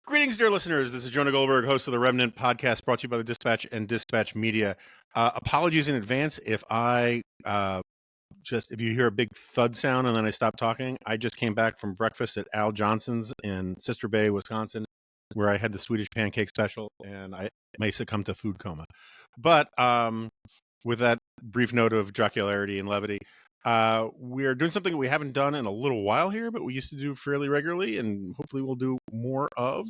Greetings, dear listeners. This is Jonah Goldberg, host of the Remnant podcast, brought to you by the Dispatch and Dispatch Media. Apologies in advance if I if you hear a big thud sound and then I stop talking. I just came back from breakfast at Al Johnson's in Sister Bay, Wisconsin, where I had the Swedish pancake special, and I may succumb to food coma. But with that brief note of jocularity and levity, we are doing something that we haven't done in a little while here, but we used to do fairly regularly, and hopefully we'll do more of.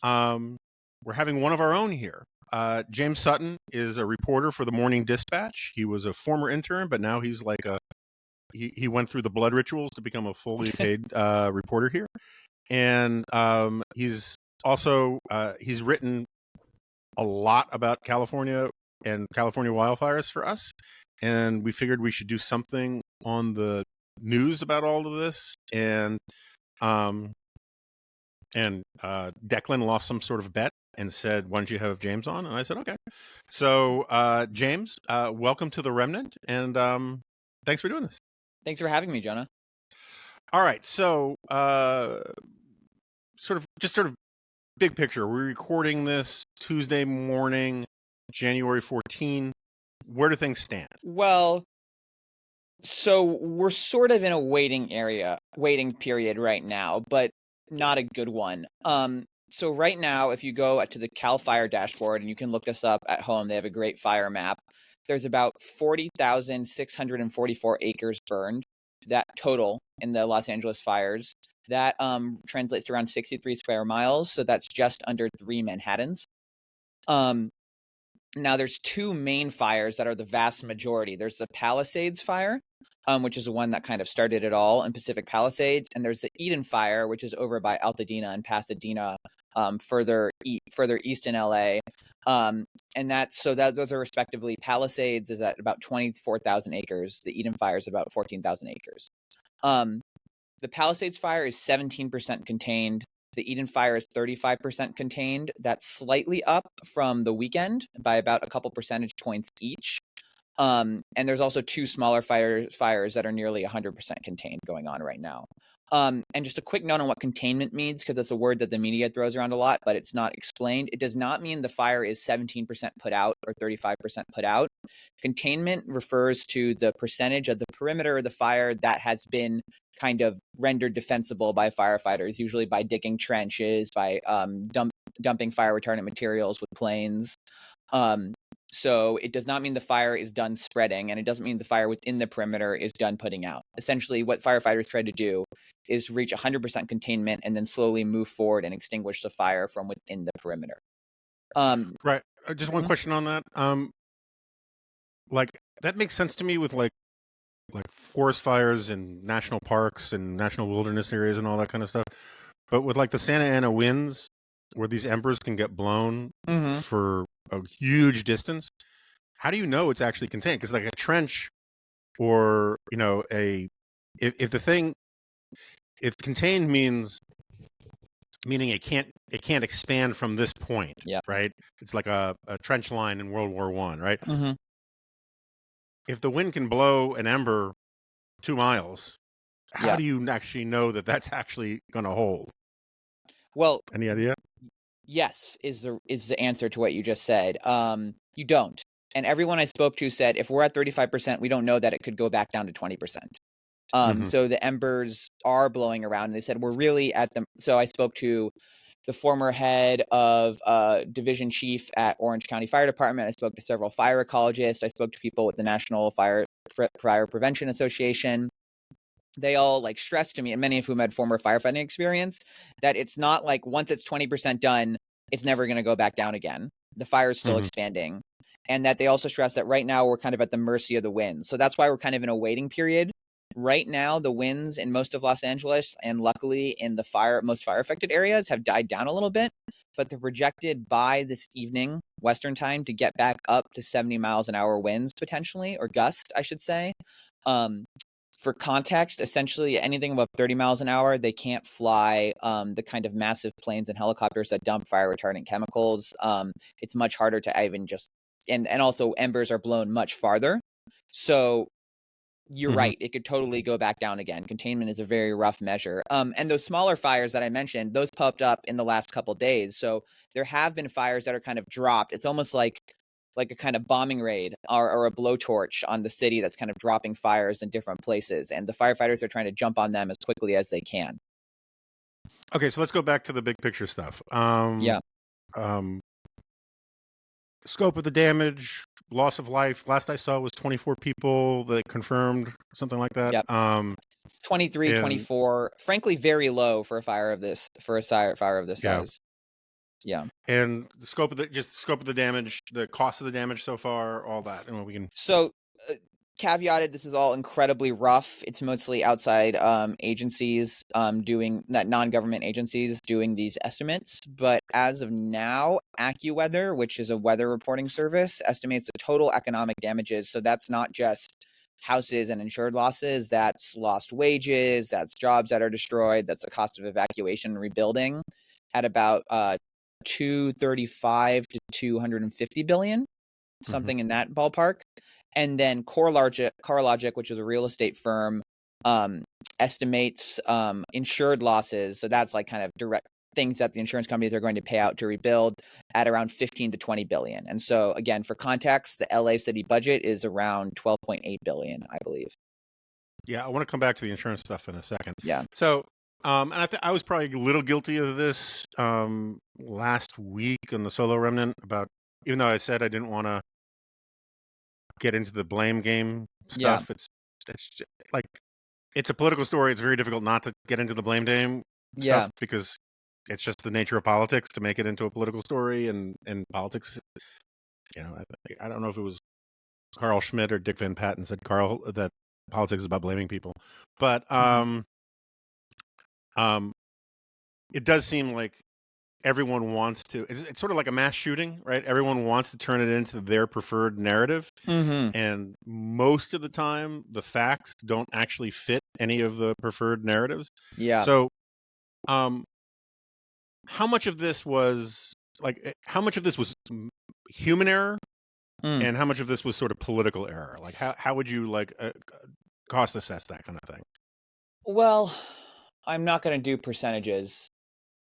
We're having one of our own here. James Sutton is a reporter for the Morning Dispatch. He was a former intern, but now he's like he went through the blood rituals to become a fully paid reporter here. And he's also he's written a lot about California and California wildfires for us. And we figured we should do something on the news about all of this. And Declan lost some sort of bet and said, "Why don't you have James on?" And I said, "Okay." So, James, welcome to the Remnant, and thanks for doing this. Thanks for having me, Jonah. All right, so sort of big picture. We're recording this Tuesday morning, January 14. Where do things stand? Well, so we're sort of in a waiting period right now, but not a good one. So right now, if you go to the CalFire Dashboard, and you can look this up at home, they have a great fire map. There's about 40,644 acres burned, that total in the Los Angeles fires. That translates to around 63 square miles, so that's just under 3 Manhattans. Now, there's two main fires that are the vast majority. There's the Palisades fire, which is the one that kind of started it all in Pacific Palisades, and there's the Eden fire, which is over by Altadena and Pasadena, further east in LA. And those are respectively, Palisades is at about 24,000 acres. The Eden fire is about 14,000 acres. The Palisades fire is 17% contained. The Eden fire is 35% contained. That's slightly up from the weekend by about a couple percentage points each. And there's also two smaller fires that are nearly 100% contained going on right now. And just a quick note on what containment means, because it's a word that the media throws around a lot, but it's not explained. It does not mean the fire is 17% put out or 35% put out. Containment refers to the percentage of the perimeter of the fire that has been kind of rendered defensible by firefighters, usually by digging trenches, by dumping fire retardant materials with planes. So it does not mean the fire is done spreading, and it doesn't mean the fire within the perimeter is done putting out. Essentially, what firefighters try to do is reach 100% containment and then slowly move forward and extinguish the fire from within the perimeter. Right. Just one question on that. Like, that makes sense to me with like forest fires and national parks and national wilderness areas and all that kind of stuff. But with like the Santa Ana winds, where these embers can get blown for a huge distance, how do you know it's actually contained? Because like a trench, or if contained meaning it can't expand from this point, right? It's like a trench line in World War I, right? If the wind can blow an ember 2 miles, how do you actually know that that's actually going to hold? Well, any idea? Yes, is the answer to what you just said. You don't. And everyone I spoke to said, if we're at 35%, we don't know that it could go back down to 20%. So the embers are blowing around, and they said, we're really at the, so I spoke to the former head of division chief at Orange County Fire Department. I spoke to several fire ecologists. I spoke to people with the National Fire Prevention Association. They all like stressed to me, and many of whom had former firefighting experience, that it's not like once it's 20% done, it's never going to go back down again. The fire is still expanding. And that they also stress that right now we're kind of at the mercy of the winds. So that's why we're kind of in a waiting period. Right now, the winds in most of Los Angeles, and luckily in the most fire affected areas, have died down a little bit, but they're projected by this evening, Western time, to get back up to 70 miles an hour winds potentially, or gust, I should say. For context, essentially anything above 30 miles an hour, they can't fly the kind of massive planes and helicopters that dump fire retardant chemicals. It's much harder to even just, and also embers are blown much farther. So you're right. It could totally go back down again. Containment is a very rough measure. And those smaller fires that I mentioned, those popped up in the last couple of days. So there have been fires that are kind of dropped. It's almost like a kind of bombing raid or a blowtorch on the city that's kind of dropping fires in different places. And the firefighters are trying to jump on them as quickly as they can. Okay, so let's go back to the big picture stuff. Yeah. Scope of the damage, loss of life. Last I saw was 24 people that confirmed, something like that. Yep. 23, 24. Frankly, very low for a fire of this size. Yeah. And the scope of the damage, the cost of the damage so far, all that, and we can. So, caveated, this is all incredibly rough. It's mostly outside agencies doing that, non-government agencies doing these estimates. But as of now, AccuWeather, which is a weather reporting service, estimates the total economic damages. So that's not just houses and insured losses, that's lost wages, that's jobs that are destroyed, that's the cost of evacuation and rebuilding, at about 235 to 250 billion, something in that ballpark. And then CoreLogic, which is a real estate firm, estimates insured losses. So that's like kind of direct things that the insurance companies are going to pay out to rebuild at around 15 to 20 billion. And so again, for context, the LA city budget is around 12.8 billion, I believe. Yeah, I want to come back to the insurance stuff in a second. Yeah. So, and I was probably a little guilty of this last week on the Solo Remnant, about, even though I said I didn't want to get into the blame game stuff. It's just, like, it's a political story. It's very difficult not to get into the blame game stuff because it's just the nature of politics to make it into a political story, and politics. I don't know if it was Carl Schmitt or Dick Van Patten said that politics is about blaming people, but it does seem like everyone wants to. It's sort of like a mass shooting, right? Everyone wants to turn it into their preferred narrative, and most of the time, the facts don't actually fit any of the preferred narratives. Yeah. So, how much of this was human error, and how much of this was sort of political error? Like, how would you cost assess that kind of thing? Well, I'm not going to do percentages,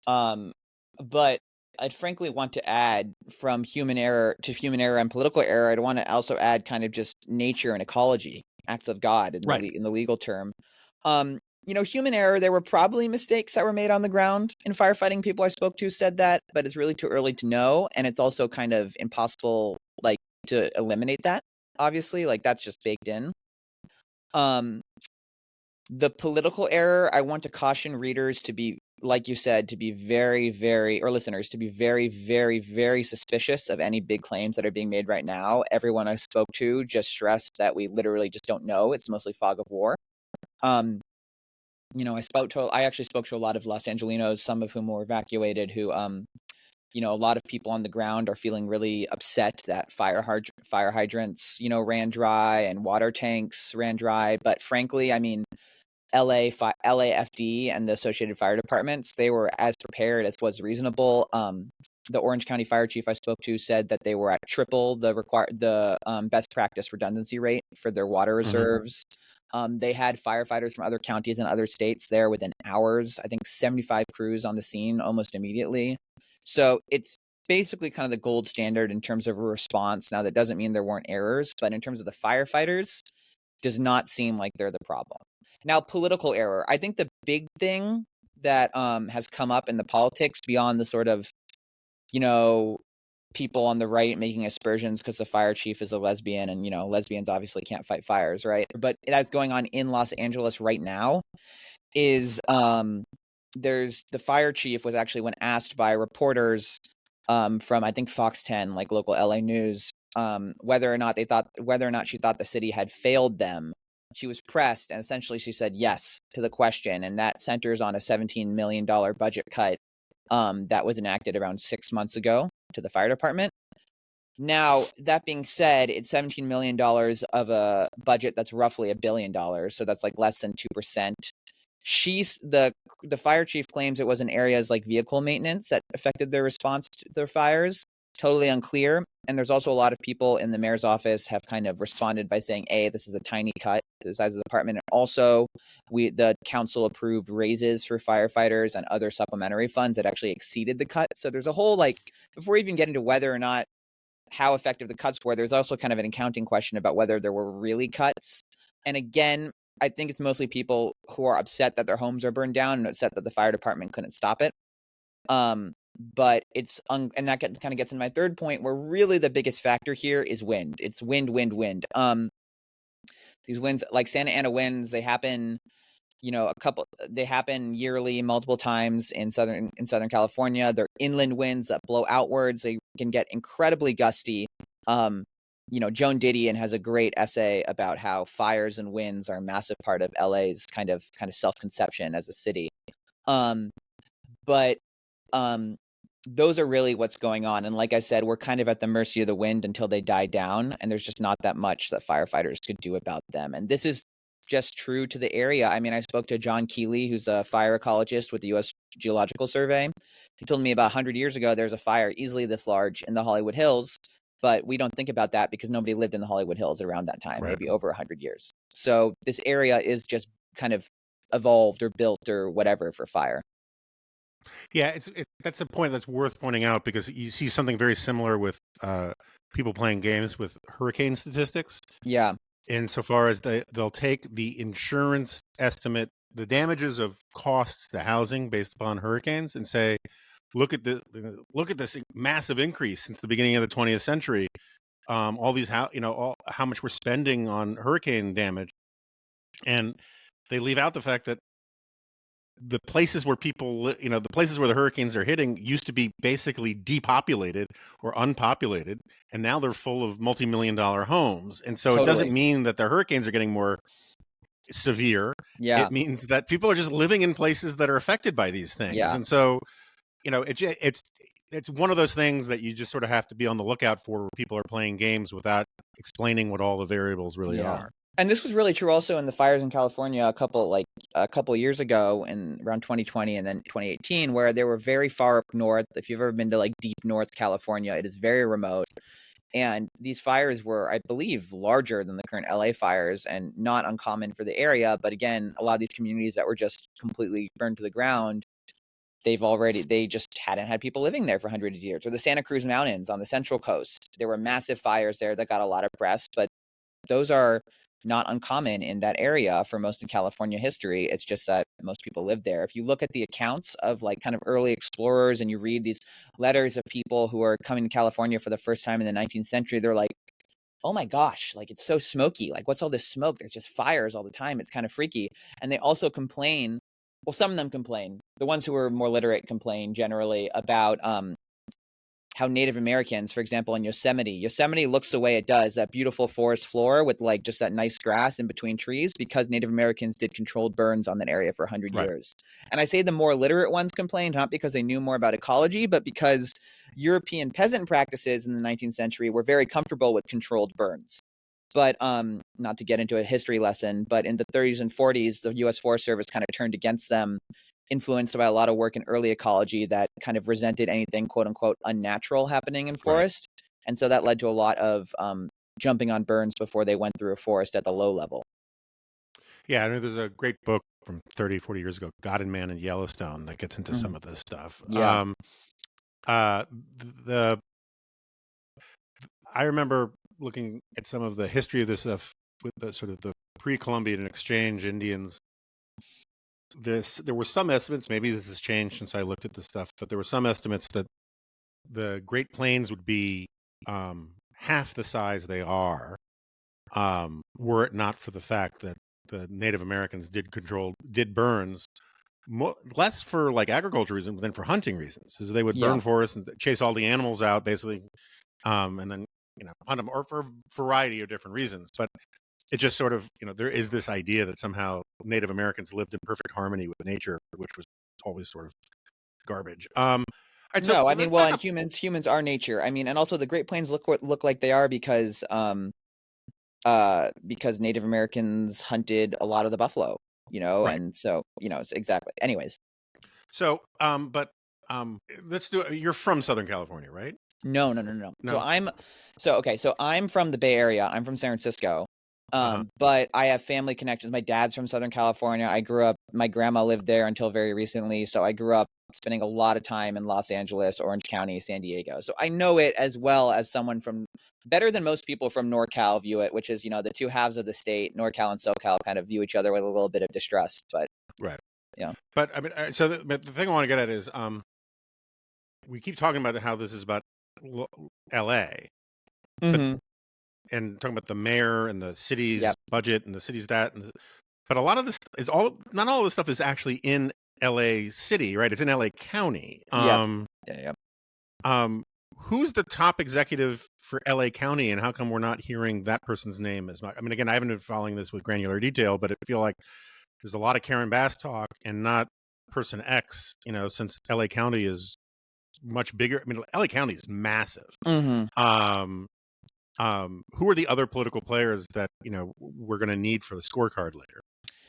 but I'd frankly want to add, from human error to human error and political error, I'd want to also add kind of just nature and ecology, acts of God in the legal term. Human error, there were probably mistakes that were made on the ground in firefighting. People I spoke to said that, but it's really too early to know. And it's also kind of impossible, to eliminate that, obviously, that's just baked in. The political error, I want to caution readers to be, like you said, to be very, very, or listeners, to be very, very, very suspicious of any big claims that are being made right now. Everyone I spoke to just stressed that we literally just don't know. It's mostly fog of war. I actually spoke to a lot of Los Angelinos, some of whom were evacuated, who, a lot of people on the ground are feeling really upset that fire hydrants, ran dry, and water tanks ran dry. But frankly, I mean, LAFD and the associated fire departments, they were as prepared as was reasonable. The Orange County fire chief I spoke to said that they were at triple the best practice redundancy rate for their water reserves. They had firefighters from other counties and other states there within hours. I think 75 crews on the scene almost immediately. So it's basically kind of the gold standard in terms of a response. Now, that doesn't mean there weren't errors, but in terms of the firefighters, does not seem like they're the problem. Now, political error. I think the big thing that has come up in the politics, beyond the sort of, people on the right making aspersions because the fire chief is a lesbian, and, lesbians obviously can't fight fires, right? But that's going on in Los Angeles right now, is there's the fire chief was actually, when asked by reporters from, I think, Fox 10, like local LA news, whether or not she thought the city had failed them. She was pressed, and essentially she said yes to the question, and that centers on a $17 million budget cut that was enacted around 6 months ago to the fire department. Now, that being said, it's $17 million of a budget that's roughly $1 billion, so that's like less than 2%. The fire chief claims it was in areas like vehicle maintenance that affected their response to their fires. totally unclear. And there's also a lot of people in the mayor's office have kind of responded by saying, A, this is a tiny cut to the size of the department. And also, the council approved raises for firefighters and other supplementary funds that actually exceeded the cut. So there's a whole, like, before we even get into whether or not how effective the cuts were, there's also kind of an accounting question about whether there were really cuts. And again, I think it's mostly people who are upset that their homes are burned down and upset that the fire department couldn't stop it. But it's and that kind of gets in my third point, where really the biggest factor here is wind. It's wind, wind, wind. These winds, like Santa Ana winds, they happen, they happen yearly, multiple times in Southern California. They're inland winds that blow outwards. They can get incredibly gusty. Joan Didion has a great essay about how fires and winds are a massive part of LA's kind of self-conception as a city. But those are really what's going on. And like I said, we're kind of at the mercy of the wind until they die down, and there's just not that much that firefighters could do about them. And this is just true to the area. I mean, I spoke to John Keeley, who's a fire ecologist with the U.S. Geological Survey. He told me about 100 years ago, there's a fire easily this large in the Hollywood Hills, but we don't think about that because nobody lived in the Hollywood Hills around that time, maybe over 100 years. So this area is just kind of evolved or built or whatever for fire. Yeah, that's a point that's worth pointing out, because you see something very similar with people playing games with hurricane statistics. Yeah. Insofar as they'll take the insurance estimate, the damages of costs to housing based upon hurricanes, and say, look at this massive increase since the beginning of the 20th century. All these how much we're spending on hurricane damage, and they leave out the fact that the places where the places where the hurricanes are hitting used to be basically depopulated or unpopulated, and now they're full of multi-million-dollar homes. And so It doesn't mean that the hurricanes are getting more severe. Yeah. It means that people are just living in places that are affected by these things. Yeah. And so, it's one of those things that you just sort of have to be on the lookout for, where people are playing games without explaining what all the variables really are. And this was really true also in the fires in California a couple years ago, in around 2020 and then 2018, where they were very far up north. If you've ever been to like deep North California, it is very remote. And these fires were, I believe, larger than the current LA fires, and not uncommon for the area. But again, a lot of these communities that were just completely burned to the ground, they just hadn't had people living there for hundreds of years. Or the Santa Cruz Mountains on the Central Coast, there were massive fires there that got a lot of press, but those are not uncommon in that area for most of California history. It's just that most people live there. If you look at the accounts of like kind of early explorers, and you read these letters of people who are coming to California for the first time in the 19th century, they're like, oh my gosh, like it's so smoky. Like, what's all this smoke? There's just fires all the time. It's kind of freaky. And they also complain. Well, some of them complain. The ones who are more literate complain generally about how Native Americans, for example, in Yosemite looks the way it does, that beautiful forest floor with like just that nice grass in between trees, because Native Americans did controlled burns on that area for 100 years. And I say the more literate ones complained, not because they knew more about ecology, but because European peasant practices in the 19th century were very comfortable with controlled burns. But not to get into a history lesson, but in the 30s and 40s, the U.S. Forest Service kind of turned against them, influenced by a lot of work in early ecology that kind of resented anything quote unquote unnatural happening in forest. And so that led to a lot of jumping on burns before they went through a forest at the low level. Yeah, I mean, there's a great book from 30, 40 years ago, God and Man in Yellowstone, that gets into some of this stuff. Yeah. I remember looking at some of the history of this stuff with the sort of the pre-Columbian exchange Indians. There were some estimates, maybe this has changed since I looked at this stuff, but there were some estimates that the Great Plains would be half the size they are, were it not for the fact that the Native Americans did burns, less for like agriculture reasons than for hunting reasons, as they would burn forests and chase all the animals out, basically, and then hunt them, or for a variety of different reasons. But it just sort of, there is this idea that somehow Native Americans lived in perfect harmony with nature, which was always sort of garbage. And humans are nature. I mean, and also the Great Plains look like they are because Native Americans hunted a lot of the buffalo, and so it's exactly. Anyways, so let's do it. You're from Southern California, right? No. No. So I'm from the Bay Area. I'm from San Francisco. But I have family connections. My dad's from Southern California. My grandma lived there until very recently. So I grew up spending a lot of time in Los Angeles, Orange County, San Diego. So I know it as well as someone from better than most people from NorCal view it, which is, the two halves of the state, NorCal and SoCal, kind of view each other with a little bit of distrust. But Right. yeah. But I mean, so but the thing I want to get at is, we keep talking about how this is about L.A. Mm-hmm. and talking about the mayor and the city's Yep. budget and the city's that, but a lot of this is not all of this stuff is actually in L.A. City, right? It's in L.A. County. Yep. Who's the top executive for L.A. County, and how come we're not hearing that person's name as much? I mean, again, I haven't been following this with granular detail, but I feel like there's a lot of Karen Bass talk and not person X, since LA County is much bigger. I mean, LA County is massive. Mm-hmm. Who are the other political players that, we're going to need for the scorecard later?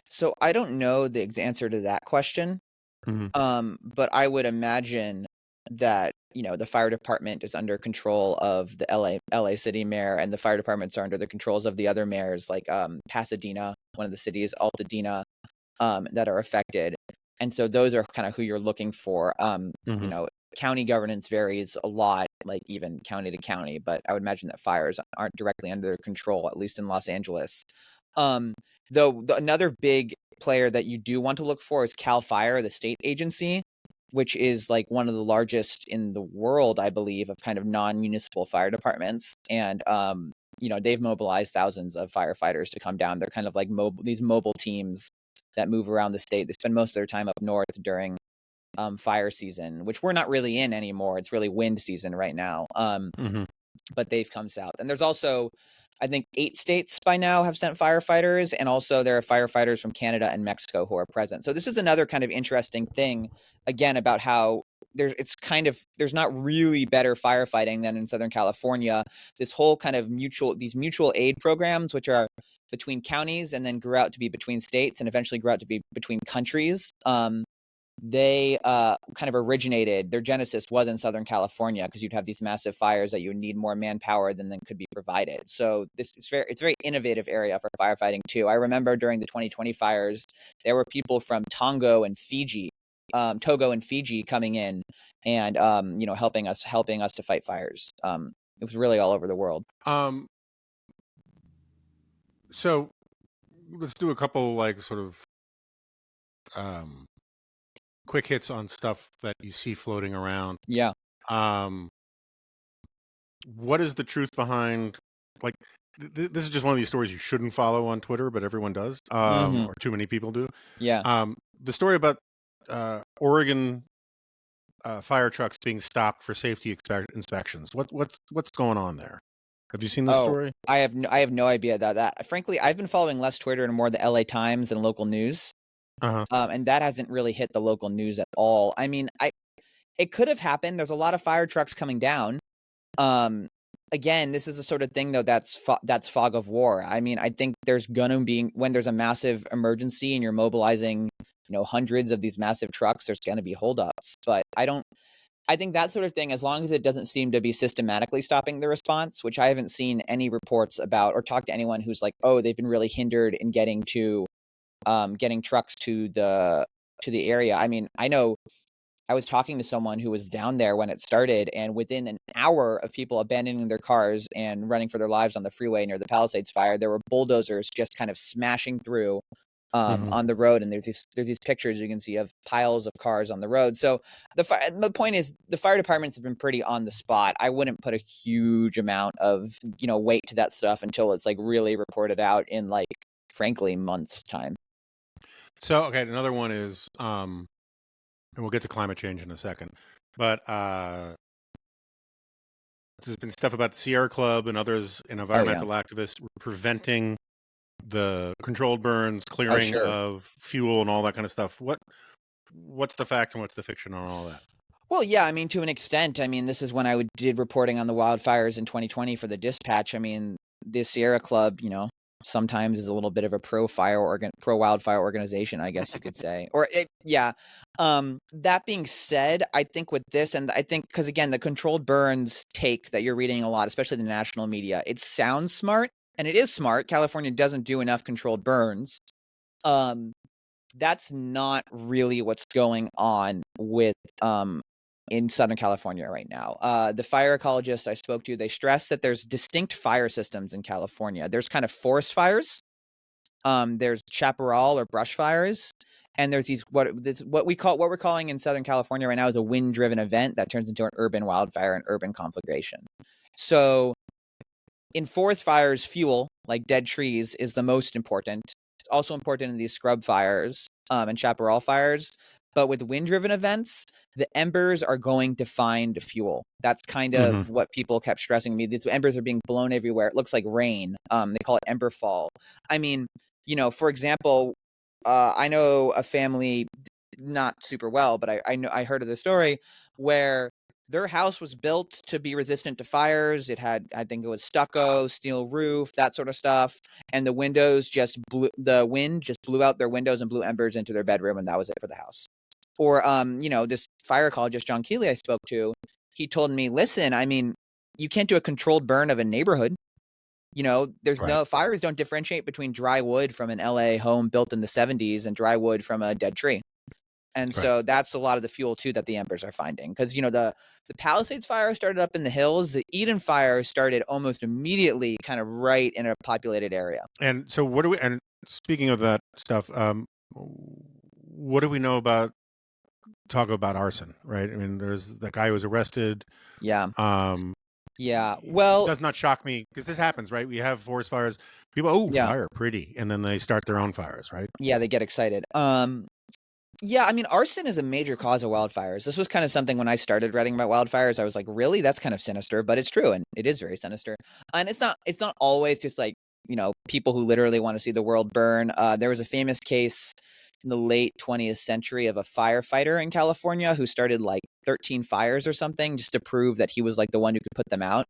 So I don't know the answer to that question. But I would imagine that, the fire department is under control of the LA city mayor, and the fire departments are under the controls of the other mayors, like Pasadena, one of the cities, Altadena, that are affected. And so those are kind of who you're looking for. County governance varies a lot, like even county to county, but I would imagine that fires aren't directly under their control, at least in Los Angeles. Though another big player that you do want to look for is CalFire, the state agency, which is like one of the largest in the world, I believe, of kind of non-municipal fire departments. And they've mobilized thousands of firefighters to come down. They're kind of like these mobile teams that move around the state. They spend most of their time up north during fire season, which we're not really in anymore. It's really wind season right now. But they've come south. And there's also, I think, 8 states by now have sent firefighters, and also there are firefighters from Canada and Mexico who are present. So this is another kind of interesting thing, again, about how there's not really better firefighting than in Southern California. This whole kind of mutual aid programs, which are between counties and then grew out to be between states and eventually grew out to be between countries. They kind of originated, their genesis was in Southern California, because you'd have these massive fires that you would need more manpower than could be provided. So it's a very innovative area for firefighting too. I remember during the 2020 fires, there were people from Togo and Fiji coming in and helping us to fight fires. It was really all over the world. So let's do a couple like sort of quick hits on stuff that you see floating around. Yeah. What is the truth behind, like, this is just one of these stories you shouldn't follow on Twitter, but everyone does, or too many people do. Yeah. The story about Oregon fire trucks being stopped for safety inspections. What's going on there? Have you seen this story? I have no idea about that. Frankly, I've been following less Twitter and more the LA Times and local news. And that hasn't really hit the local news at all. I mean, it could have happened. There's a lot of fire trucks coming down. Again, this is the sort of thing, though, that's fog of war. I mean, I think there's gonna be, when there's a massive emergency and you're mobilizing, hundreds of these massive trucks, there's gonna be holdups. But I think that sort of thing, as long as it doesn't seem to be systematically stopping the response, which I haven't seen any reports about or talked to anyone who's like, oh, they've been really hindered in getting trucks to the area. I mean, I know I was talking to someone who was down there when it started, and within an hour of people abandoning their cars and running for their lives on the freeway near the Palisades fire, there were bulldozers just kind of smashing through on the road. And there's these pictures you can see of piles of cars on the road. So the point is, the fire departments have been pretty on the spot. I wouldn't put a huge amount of weight to that stuff until it's like really reported out in, like, frankly, months' time. So, okay, another one is, and we'll get to climate change in a second, but there's been stuff about the Sierra Club and others and environmental activists preventing the controlled burns, clearing of fuel, and all that kind of stuff. What's the fact and what's the fiction on all that? Well, yeah, I mean, to an extent. I mean, this is when I did reporting on the wildfires in 2020 for the Dispatch. I mean, the Sierra Club, sometimes is a little bit of a pro wildfire organization, I guess you could say. That being said, I think with this, and I think because again, the controlled burns take that you're reading a lot, especially the national media, it sounds smart, and it is smart. California doesn't do enough controlled burns. That's not really what's going on with in Southern California right now. The fire ecologists I spoke to, they stress that there's distinct fire systems in California. There's kind of forest fires. There's chaparral or brush fires, and there's what we're calling in Southern California right now is a wind-driven event that turns into an urban wildfire and urban conflagration. So in forest fires, fuel, like dead trees, is the most important. It's also important in these scrub fires and chaparral fires. But with wind-driven events, the embers are going to find fuel. That's kind of what people kept stressing to me. These embers are being blown everywhere. It looks like rain. They call it ember fall. I mean, for example, I know a family, not super well, but I heard of the story where their house was built to be resistant to fires. It had, I think it was stucco, steel roof, that sort of stuff. And the wind just blew out their windows and blew embers into their bedroom, and that was it for the house. Or, this fire ecologist, John Keeley, I spoke to, he told me, listen, I mean, you can't do a controlled burn of a neighborhood. There's no fires don't differentiate between dry wood from an LA home built in the 70s and dry wood from a dead tree. And so that's a lot of the fuel too that the embers are finding, because the Palisades fire started up in the hills. The Eden fire started almost immediately, kind of right in a populated area. And so, and speaking of that stuff, what do we know about arson? Right? I mean, there's the guy who was arrested. Yeah. Yeah. Well, it does not shock me because this happens, right? We have forest fires. People, fire, pretty, and then they start their own fires, right? Yeah, they get excited. Yeah, I mean, arson is a major cause of wildfires. This was kind of something when I started writing about wildfires, I was like, really? That's kind of sinister, but it's true, and it is very sinister. And it's not always just like, people who literally want to see the world burn. There was a famous case in the late 20th century of a firefighter in California who started like 13 fires or something just to prove that he was like the one who could put them out.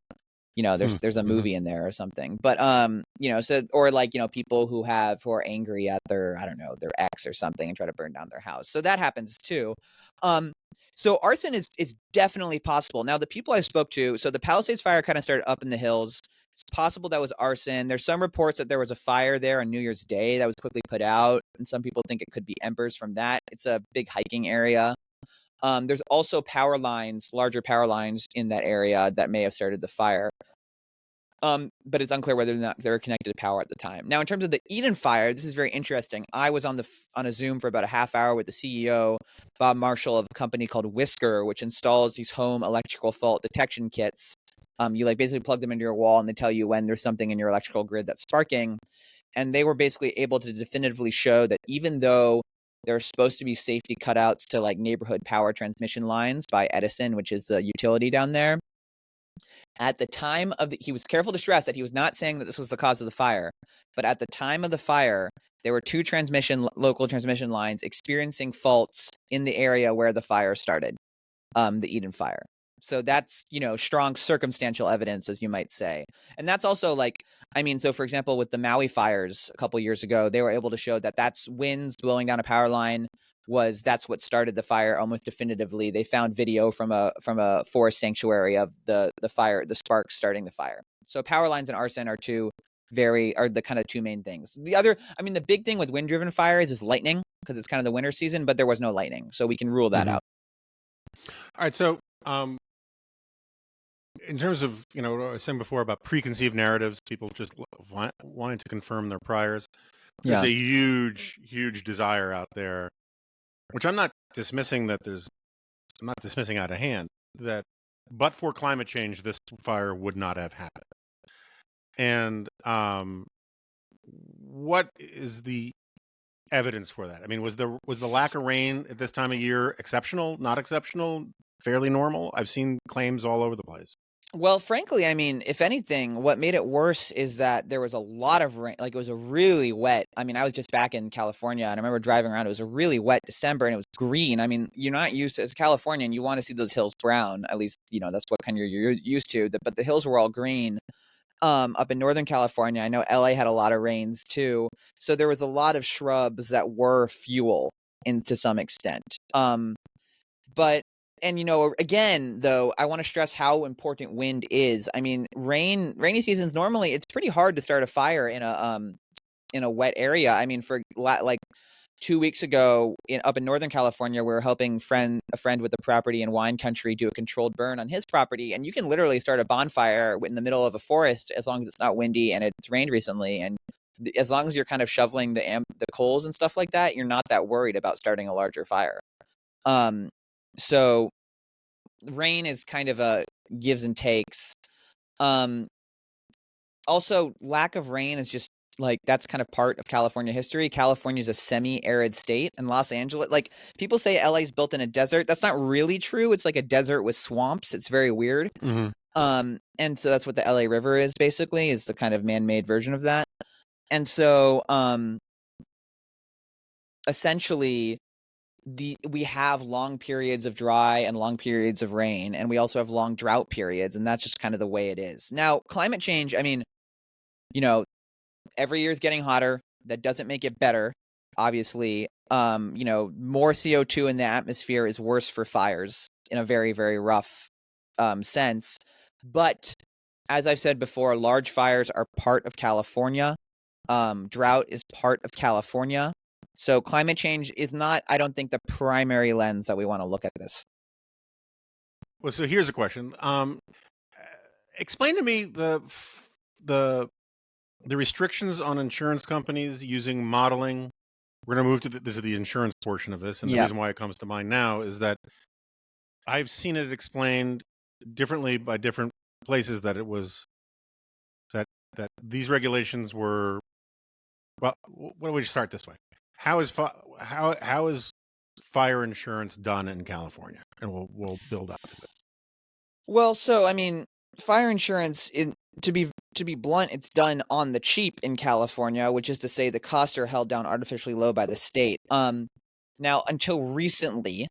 There's a movie in there or something, but people who are angry at their ex or something and try to burn down their house. So that happens too. So arson is definitely possible. Now the people I spoke to, so the Palisades fire kind of started up in the hills. It's possible that was arson. There's some reports that there was a fire there on New Year's Day that was quickly put out, and some people think it could be embers from that. It's a big hiking area. There's also larger power lines in that area that may have started the fire. But it's unclear whether or not they were connected to power at the time. Now, in terms of the Eden fire, this is very interesting. I was on a Zoom for about a half hour with the CEO, Bob Marshall, of a company called Whisker, which installs these home electrical fault detection kits. You basically plug them into your wall, and they tell you when there's something in your electrical grid that's sparking. And they were basically able to definitively show that even though there are supposed to be safety cutouts to like neighborhood power transmission lines by Edison, which is the utility down there, at the time he was careful to stress that he was not saying that this was the cause of the fire, but at the time of the fire, there were two local transmission lines experiencing faults in the area where the fire started, the Eden fire. So that's, strong circumstantial evidence, as you might say. And that's also so for example, with the Maui fires a couple years ago, they were able to show that that's winds blowing down a power line that's what started the fire almost definitively. They found video from a forest sanctuary of the fire, the sparks starting the fire. So power lines and arson are the kind of two main things. The big thing with wind-driven fires is lightning, because it's kind of the winter season, but there was no lightning, so we can rule that out. All right, so in terms of, what I was saying before about preconceived narratives, people just wanting to confirm their priors. There's a huge, huge desire out there, which I'm not dismissing out of hand, that but for climate change, this fire would not have happened. And what is the evidence for that? I mean, was the lack of rain at this time of year exceptional, not exceptional, fairly normal? I've seen claims all over the place. Well, frankly, if anything, what made it worse is that there was a lot of rain. Like, it was a really wet. I was just back in California, and I remember driving around. It was a really wet December, and it was green. You're not used to, as a Californian, you want to see those hills brown. At least, that's what kind you're used to. But the hills were all green. up in Northern California. I know LA had a lot of rains too. So there was a lot of shrubs that were fuel to some extent. But and again, though, I want to stress how important wind is. I mean, rainy seasons normally it's pretty hard to start a fire in a wet area. I mean, for like 2 weeks ago up in Northern California, we were helping a friend with a property in wine country do a controlled burn on his property. And you can literally start a bonfire in the middle of a forest as long as it's not windy and it's rained recently. And as long as you're kind of shoveling the coals and stuff like that, you're not that worried about starting a larger fire. So rain is kind of a gives and takes. Also, lack of rain is just like that's kind of part of California history. California is a semi-arid state, and Los Angeles, like people say LA's built in a desert. That's not really true. It's like a desert with swamps. It's very weird. Mm-hmm. And so that's what the LA River is basically, is the kind of man-made version of that. And so essentially we have long periods of dry and long periods of rain, and we also have long drought periods, and that's just kind of the way it is. Now, climate change, I mean, every year is getting hotter. That doesn't make it better, obviously. More CO2 in the atmosphere is worse for fires in a very, very rough sense. But as I've said before, large fires are part of California. Drought is part of California. So climate change is not, I don't think, the primary lens that we want to look at this. Well, so here's a question. Explain to me the restrictions on insurance companies using modeling. We're going to move to this is the insurance portion of this, and the reason why it comes to mind now is that I've seen it explained differently by different places that it was that these regulations were. Well, why don't we start this way? How is fire insurance done in California? And we'll build up to it. Well, so I mean, fire insurance, to be blunt, it's done on the cheap in California, which is to say the costs are held down artificially low by the state. Now, until recently,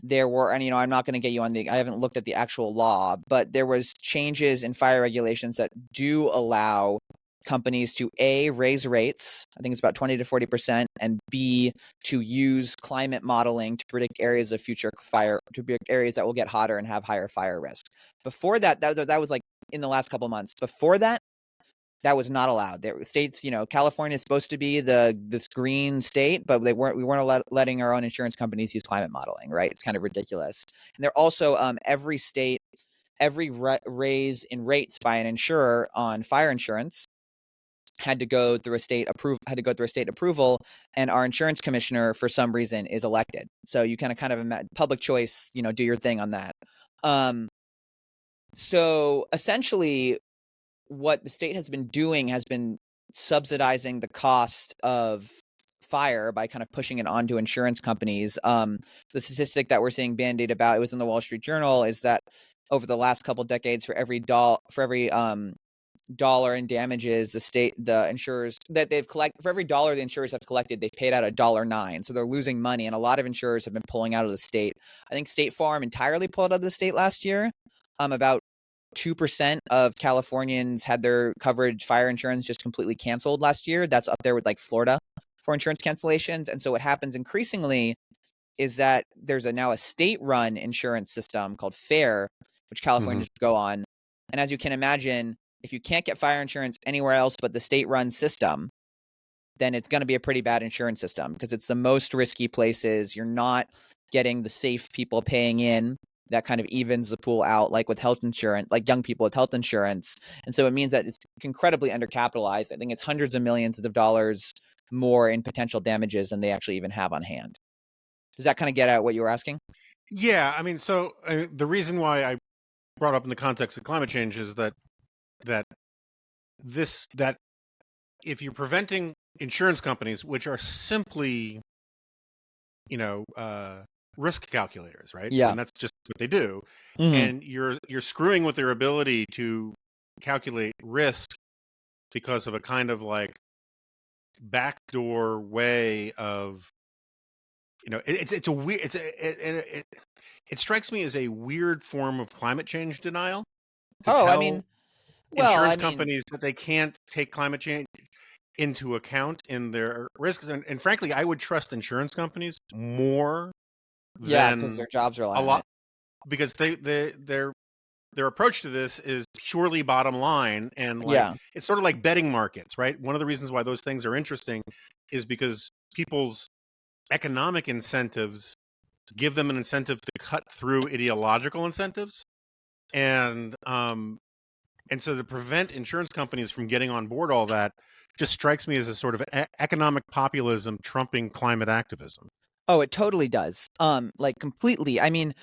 there were, and I'm not going to get you on I haven't looked at the actual law, but there was changes in fire regulations that do allow companies to A, raise rates, I think it's about 20 to 40%, and B, to use climate modeling to predict areas of future fire, to predict areas that will get hotter and have higher fire risk. Before that was like in the last couple of months. Before that was not allowed. There states, California is supposed to be this green state, but we weren't letting our own insurance companies use climate modeling, right? It's kind of ridiculous. And they're also every state, every raise in rates by an insurer on fire insurance had to go through a state approval, and our insurance commissioner for some reason is elected. So you kind of public choice, do your thing on that. So essentially what the state has been doing has been subsidizing the cost of fire by kind of pushing it onto insurance companies. The statistic that we're seeing bandied about, it was in the Wall Street Journal, is that over the last couple decades, for every dollar in damages the insurers that they've collected, for every dollar the insurers have collected, they've paid out $1.09. So they're losing money, and a lot of insurers have been pulling out of the state. I think State Farm entirely pulled out of the state last year. About 2% of Californians had their fire insurance just completely canceled last year. That's up there with like Florida for insurance cancellations. And so what happens increasingly is that there's now a state-run insurance system called FAIR, which Californians go on. And as you can imagine, if you can't get fire insurance anywhere else but the state-run system, then it's going to be a pretty bad insurance system because it's the most risky places. You're not getting the safe people paying in. That kind of evens the pool out, like with health insurance, like young people with health insurance. And so it means that it's incredibly undercapitalized. I think it's hundreds of millions of dollars more in potential damages than they actually even have on hand. Does that kind of get at what you were asking? Yeah, I mean, so the reason why I brought up in the context of climate change is that if you're preventing insurance companies, which are simply, risk calculators, right? Yeah. And that's just what they do. Mm-hmm. And you're screwing with their ability to calculate risk because of a kind of like backdoor way of, it's a weird, it strikes me as a weird form of climate change denial. I mean, Well, insurance I mean, companies that they can't take climate change into account in their risks. And frankly, I would trust insurance companies more yeah, because than their jobs rely a on lot it. because their approach to this is purely bottom line, and like Yeah. it's sort of like betting markets, right? One of the reasons why those things are interesting is because people's economic incentives give them an incentive to cut through ideological incentives, and and so to prevent insurance companies from getting on board all that just strikes me as a sort of economic populism trumping climate activism. Oh, it totally does. Like completely. I mean,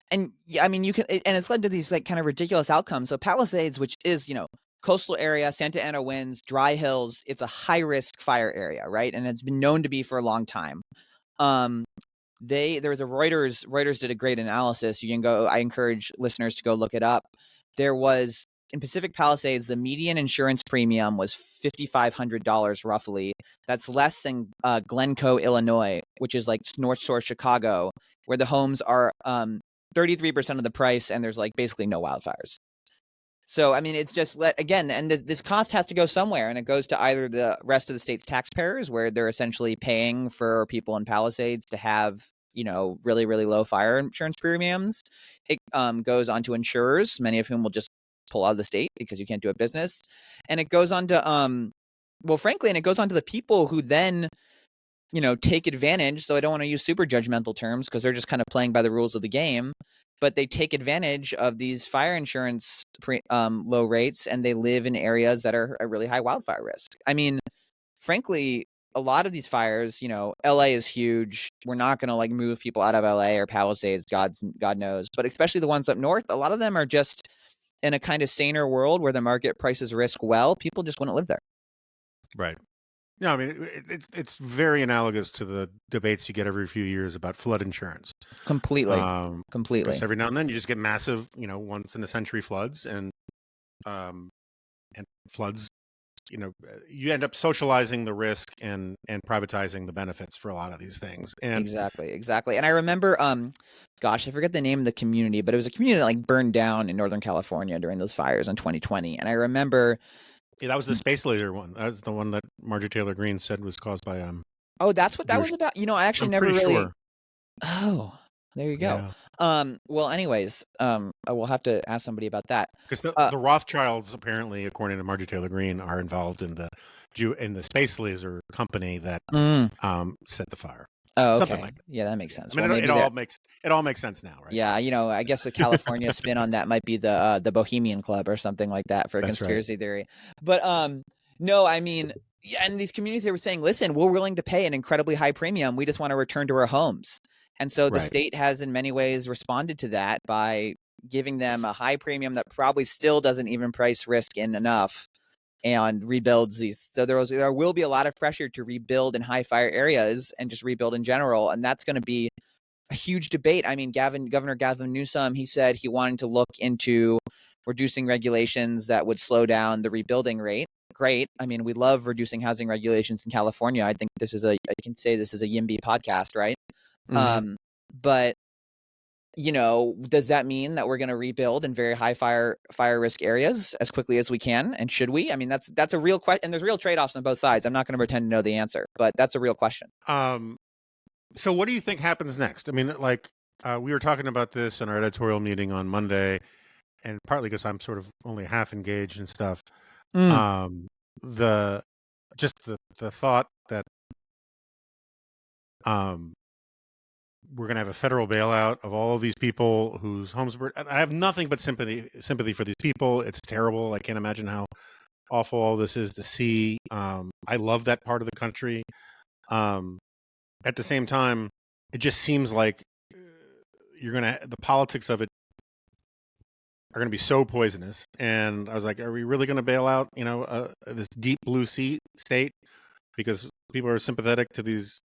and yeah, I mean, and it's led to these like kind of ridiculous outcomes. So Palisades, which is, coastal area, Santa Ana winds, dry hills, it's a high risk fire area, right? And it's been known to be for a long time. Um, there was a Reuters did a great analysis. You can go, I encourage listeners to go look it up. There was in Pacific Palisades, the median insurance premium was $5,500 roughly. That's less than Glencoe, Illinois, which is like North Shore Chicago, where the homes are 33% of the price and there's like basically no wildfires. So, I mean, it's just again, and this cost has to go somewhere, and it goes to either the rest of the state's taxpayers, where they're essentially paying for people in Palisades to have, really, really low fire insurance premiums. It goes on to insurers, many of whom will just pull out of the state because you can't do a business. And it goes on to, well, frankly, and it goes on to the people who then take advantage. So I don't want to use super judgmental terms because they're just kind of playing by the rules of the game, but they take advantage of these fire insurance low rates, and they live in areas that are a really high wildfire risk. I mean, frankly, a lot of these fires, LA is huge. We're not going to like move people out of LA or Palisades, God knows, but especially the ones up north, a lot of them are just in a kind of saner world where the market prices risk well. People just wouldn't live there. Right. No, I mean it's very analogous to the debates you get every few years about flood insurance. Completely. Because Completely. every now and then you just get massive, once in a century floods, and floods, you end up socializing the risk and privatizing the benefits for a lot of these things. And Exactly. And I remember, gosh, I forget the name of the community, but it was a community that like burned down in Northern California during those fires in 2020. And I remember, yeah, that was the space laser one. That was the one that Marjorie Taylor Greene said was caused by oh, that's what that Jewish. was about. I actually I'm never pretty really. sure. Oh, there you go. Yeah, Well, anyways, I will have to ask somebody about that. because Uh, the Rothschilds, apparently, according to Marjorie Taylor Greene, are involved in the space laser company that mm, set the fire. oh, Something okay. like that. Yeah, that makes Yeah, sense. I Well, mean, it maybe they're. all makes sense now, right? Yeah, I guess the California spin on that might be the Bohemian Club or something like that for a That's right. conspiracy theory. But no, I mean, yeah, and these communities, they were saying, listen, we're willing to pay an incredibly high premium. We just want to return to our homes. And so the Right. state has in many ways responded to that by giving them a high premium that probably still doesn't even price risk in enough, and rebuilds these. So there will be a lot of pressure to rebuild in high fire areas and just rebuild in general, and that's going to be a huge debate. I mean, Governor Gavin Newsom, he said he wanted to look into reducing regulations that would slow down the rebuilding rate. Great. I mean, we love reducing housing regulations in California. I think I can say this is a YIMBY podcast, right? Mm-hmm. But does that mean that we're going to rebuild in very high fire risk areas as quickly as we can? And should we? I mean, that's a real question. And there's real trade-offs on both sides. I'm not going to pretend to know the answer, but that's a real question. So what do you think happens next? I mean, like we were talking about this in our editorial meeting on Monday, and partly because I'm sort of only half engaged and stuff. Mm, Um, the just the thought that um, we're going to have a federal bailout of all of these people whose homes were. I have nothing but sympathy for these people. It's terrible. I can't imagine how awful all this is to see. I love that part of the country. Um, at the same time, it just seems like the politics of it are going to be so poisonous. And I was like, are we really going to bail out, this deep blue state because people are sympathetic to these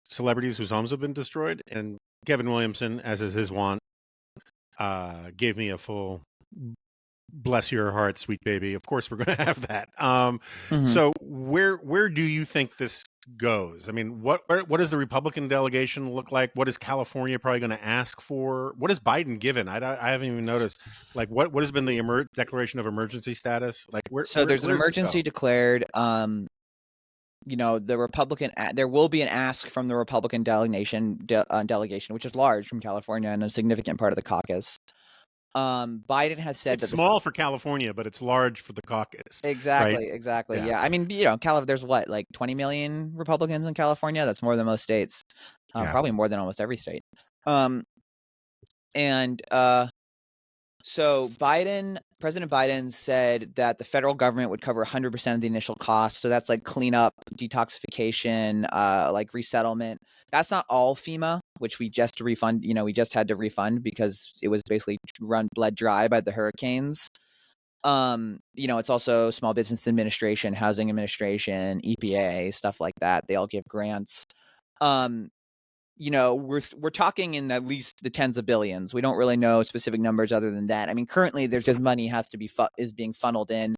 celebrities whose homes have been destroyed? And Kevin Williamson, as is his wont, gave me a full Bless your heart, sweet baby. Of course, we're going to have that. Mhm. So where do you think this goes? I mean, what does the Republican delegation look like? What is California probably going to ask for? What has Biden given? I haven't even noticed. Like, what has been the declaration of emergency status? Like, So there's an where does this go? emergency declared. The Republican there will be an ask from the Republican delegation, which is large from California and a significant part of the caucus. Biden has said It's that small for California, but it's large for the caucus, right? exactly. Yeah. Yeah. I mean, there's what, like 20 million Republicans in California? That's more than most states. Yeah. Probably more than almost every state. And So President Biden said that the federal government would cover 100% of the initial cost. So that's like cleanup, detoxification, like resettlement. That's not all FEMA, which we just had to refund because it was basically bled dry by the hurricanes. It's also Small Business Administration, Housing Administration, EPA, stuff like that. They all give grants. We're talking in at least the tens of billions. We don't really know specific numbers other than that. I mean, currently there's just money has to be is being funneled in.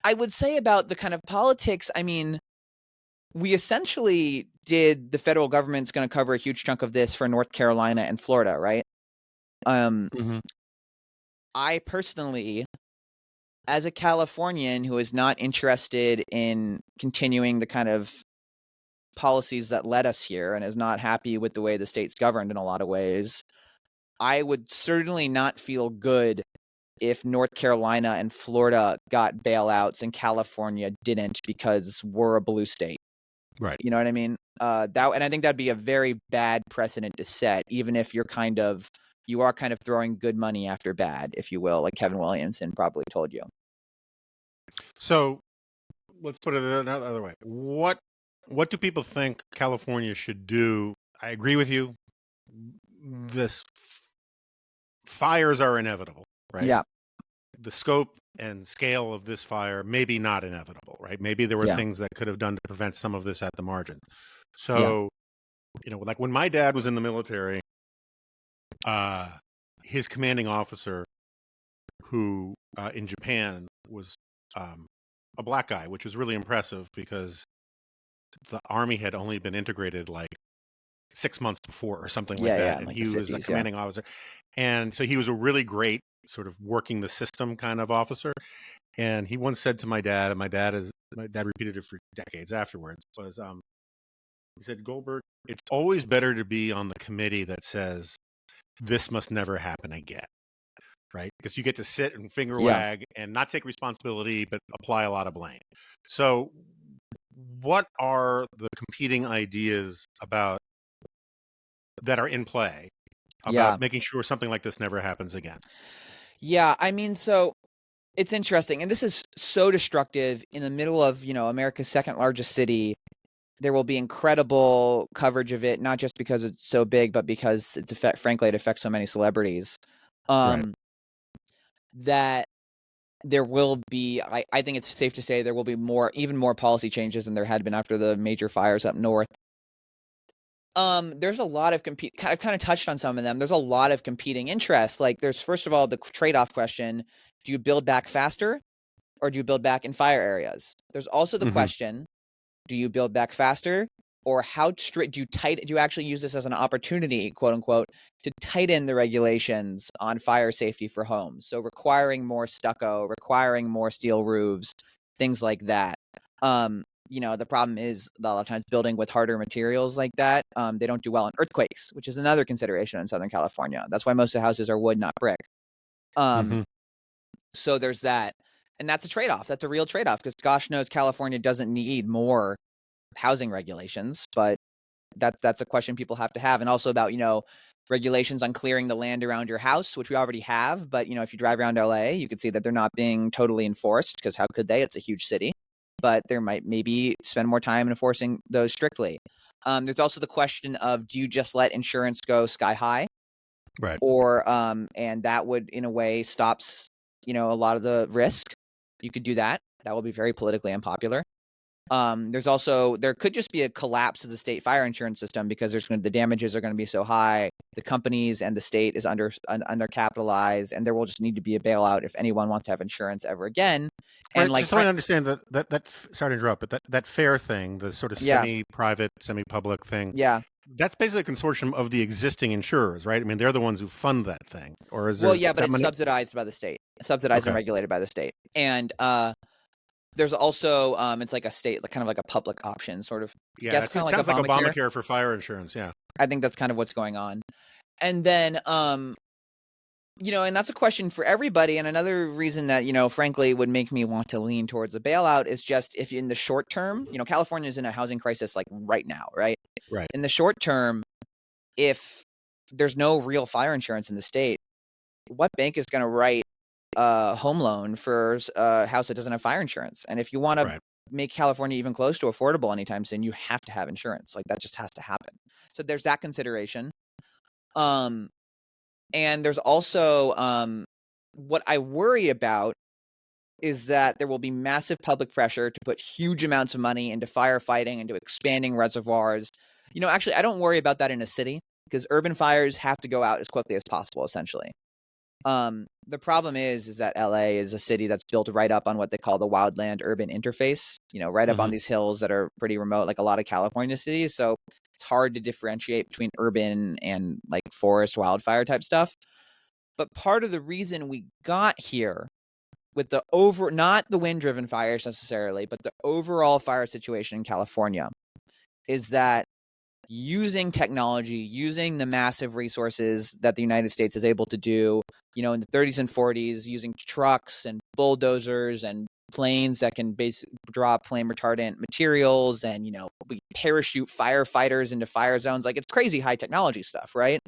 I would say about the kind of politics, I mean, we essentially the federal government's going to cover a huge chunk of this for North Carolina and Florida, right? I personally, as a Californian who is not interested in continuing the kind of policies that led us here and is not happy with the way the state's governed in a lot of ways, I would certainly not feel good if North Carolina and Florida got bailouts and California didn't because we're a blue state. Right. You know what I mean? And I think that'd be a very bad precedent to set, even if you are kind of throwing good money after bad, if you will, like Kevin Williamson probably told you. So let's put it another way. What do people think California should do? I agree with you. This fires are inevitable, right? Yeah. The scope and scale of this fire maybe not inevitable, right? Maybe there were things that could have done to prevent some of this at the margin. So, like when my dad was in the military, his commanding officer, who in Japan was a black guy, which was really impressive because the Army had only been integrated like 6 months before or something like that. And like he was a commanding officer. And so he was a really great sort of working the system kind of officer. And he once said to my dad, and my dad repeated it for decades afterwards, was he said, Goldberg, it's always better to be on the committee that says this must never happen again. Right? Because you get to sit and finger wag and not take responsibility, but apply a lot of blame. So what are the competing ideas that are in play about making sure something like this never happens again? Yeah, I mean, so it's interesting. And this is so destructive in the middle of, America's second largest city. There will be incredible coverage of it, not just because it's so big, but because it affects so many celebrities. That there will be, I think it's safe to say there will be even more policy changes than there had been after the major fires up north. There's a lot of I've kind of touched on some of them. There's a lot of competing interests. Like there's, first of all, the trade-off question: do you build back faster, or do you build back in fire areas? There's also the question: do you build back faster, or how strict do you actually use this as an opportunity, quote unquote, to tighten the regulations on fire safety for homes? So requiring more stucco, requiring more steel roofs, things like that. The problem is a lot of times building with harder materials like that, they don't do well in earthquakes, which is another consideration in Southern California. That's why most of the houses are wood, not brick. So there's that. And that's a trade-off. That's a real trade-off because gosh knows California doesn't need more housing regulations, but that's a question people have to have. And also about, regulations on clearing the land around your house, which we already have. But, if you drive around LA, you can see that they're not being totally enforced because how could they? It's a huge city. But there might maybe spend more time enforcing those strictly. There's also the question of, do you just let insurance go sky high? Right. Or, and that would in a way stops, a lot of the risk. You could do that. That will be very politically unpopular. There could just be a collapse of the state fire insurance system because the damages are going to be so high the companies and the state is undercapitalized, and there will just need to be a bailout if anyone wants to have insurance ever again. And Right. like, Just so I understand sorry to interrupt, but that fair thing, the sort of yeah, semi-private, semi-public thing, yeah. that's basically a consortium of the existing insurers, right? I mean, they're the ones who fund that thing, or is Well, there yeah, but that it's many? subsidized by the state, subsidized and Okay. regulated by the state. And there's also it's like a state, kind of like a public option, sort of. I Yeah, guess kind it of like sounds like Obamacare. Obamacare for fire insurance. Yeah. I think that's kind of what's going on. And then and that's a question for everybody. And another reason that, frankly, would make me want to lean towards a bailout is just if in the short term, California is in a housing crisis like right now, right? Right. In the short term, if there's no real fire insurance in the state, what bank is going to write a home loan for a house that doesn't have fire insurance? And if you want to Right. make California even close to affordable anytime soon, you have to have insurance. Like, that just has to happen. So there's that consideration. And there's also what I worry about is that there will be massive public pressure to put huge amounts of money into firefighting, into expanding reservoirs. Actually, I don't worry about that in a city, because urban fires have to go out as quickly as possible, essentially. The problem is that LA is a city that's built right up on what they call the wildland urban interface, right up on these hills that are pretty remote, like a lot of California cities. So it's hard to differentiate between urban and like forest wildfire type stuff. But part of the reason we got here with not the wind driven fires necessarily, but the overall fire situation in California is that using technology, using the massive resources that the United States is able to do, in the 30s and 40s, using trucks and bulldozers and planes that can drop flame retardant materials, and, we parachute firefighters into fire zones. Like, it's crazy high technology stuff, right?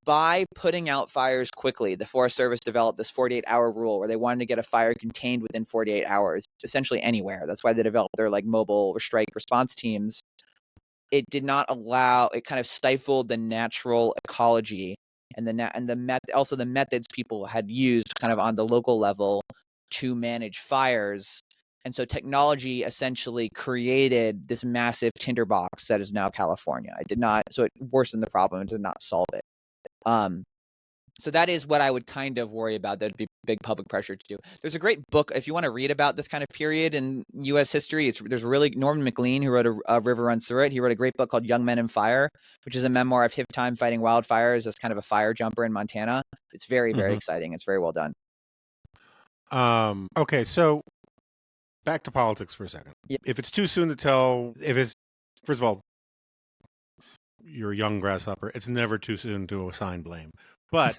By putting out fires quickly, the Forest Service developed this 48-hour rule where they wanted to get a fire contained within 48 hours, essentially anywhere. That's why they developed their like mobile strike response teams. It did not allow, it kind of stifled the natural ecology and also the methods people had used kind of on the local level to manage fires. And so technology essentially created this massive tinderbox that is now California. So it worsened the problem and did not solve it. So that is what I would kind of worry about. That'd be big public pressure to do. There's a great book if you want to read about this kind of period in U.S. history. There's really Norman MacLean, who wrote a River Runs Through It. He wrote a great book called Young Men in Fire, which is a memoir of his time fighting wildfires as kind of a fire jumper in Montana. It's very, very exciting. It's very well done. Okay, so back to politics for a second. Yep. If it's too soon to tell, first of all, you're a young grasshopper. It's never too soon to assign blame. But